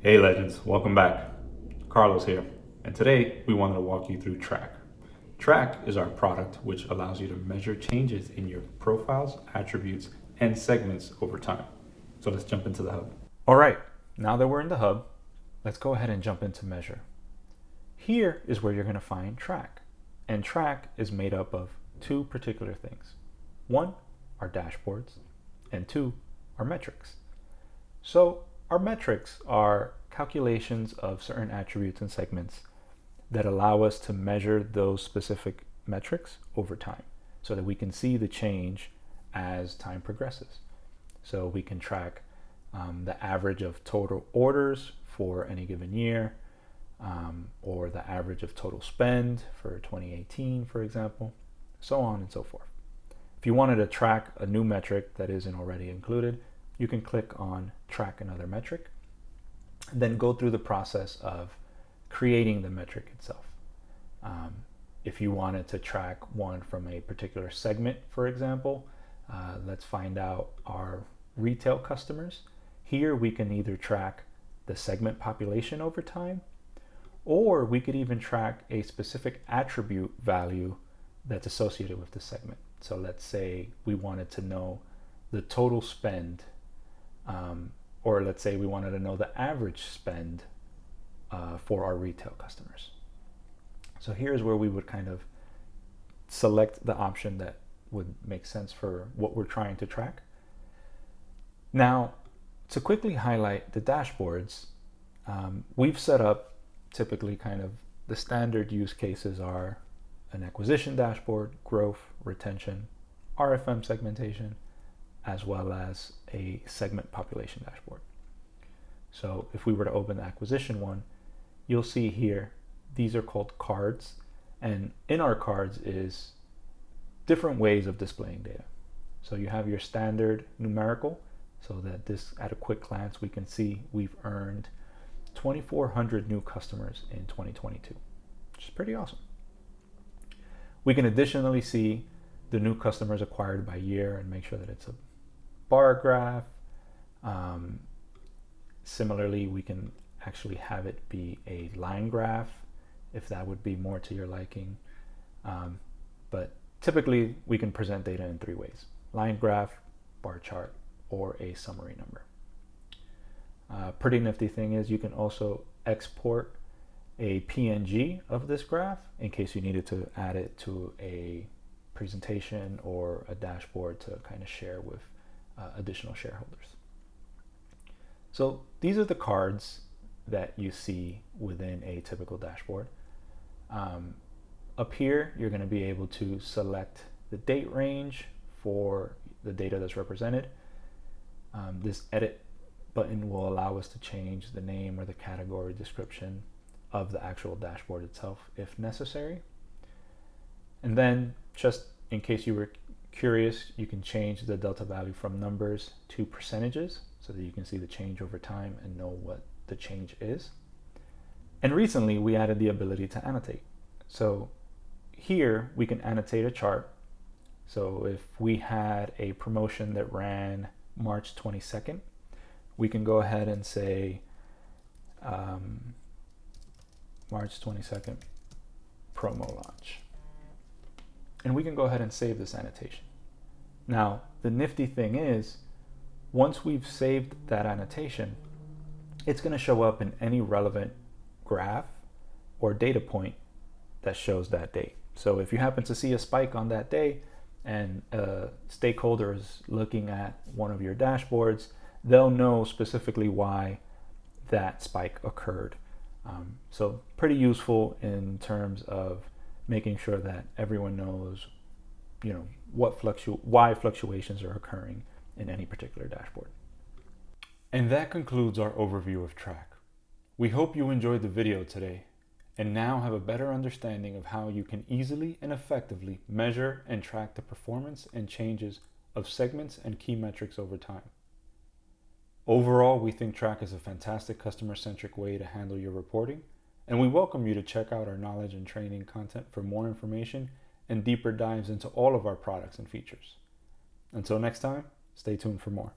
Hey legends, welcome back. Carlos here, and today we wanted to walk you through Track. Track is our product which allows you to measure changes in your profiles, attributes, and segments over time. So let's jump into the hub. All right, now that we're in the hub, let's go ahead and jump into Measure. Here is where you're going to find Track, and Track is made up of two particular things. One, our dashboards, and two, our metrics. So our metrics are calculations of certain attributes and segments that allow us to measure those specific metrics over time so that we can see the change as time progresses. So we can track the average of total orders for any given year, or the average of total spend for 2018, for example, so on and so forth. If you wanted to track a new metric that isn't already included, you can click on Track Another Metric, and then go through the process of creating the metric itself. If you wanted to track one from a particular segment, for example, let's find out our retail customers. Here we can either track the segment population over time, or we could even track a specific attribute value that's associated with the segment. So let's say we wanted to know the total spend, or let's say we wanted to know the average spend for our retail customers. So here's where we would kind of select the option that would make sense for what we're trying to track. Now, to quickly highlight the dashboards, we've set up typically kind of the standard use cases are an acquisition dashboard, growth, retention, RFM segmentation, as well as a segment population dashboard. So if we were to open the acquisition one, you'll see here, these are called cards. And in our cards is different ways of displaying data. So you have your standard numerical, so that this, at a quick glance, we can see we've earned 2,400 new customers in 2022, which is pretty awesome. We can additionally see the new customers acquired by year and make sure that it's a bar graph. Similarly, we can actually have it be a line graph if that would be more to your liking. But typically we can present data in three ways: line graph, bar chart, or a summary number. Pretty nifty thing is you can also export a PNG of this graph in case you needed to add it to a presentation or a dashboard to kind of share with additional shareholders. So these are the cards that you see within a typical dashboard. Up here, you're going to be able to select the date range for the data that's represented. This edit button will allow us to change the name or the category description of the actual dashboard itself if necessary. And then, just in case you were curious, you can change the delta value from numbers to percentages so that you can see the change over time and know what the change is. And recently we added the ability to annotate. So here we can annotate a chart. So if we had a promotion that ran March 22nd, we can go ahead and say March 22nd promo launch. And we can go ahead and save this annotation. Now, the nifty thing is, once we've saved that annotation, it's going to show up in any relevant graph or data point that shows that date. So if you happen to see a spike on that day and a stakeholder is looking at one of your dashboards, they'll know specifically why that spike occurred. So pretty useful in terms of making sure that everyone knows, why fluctuations are occurring in any particular dashboard. And that concludes our overview of Track. We hope you enjoyed the video today and now have a better understanding of how you can easily and effectively measure and track the performance and changes of segments and key metrics over time. Overall, we think Track is a fantastic customer-centric way to handle your reporting, and we welcome you to check out our knowledge and training content for more information and deeper dives into all of our products and features. Until next time, stay tuned for more.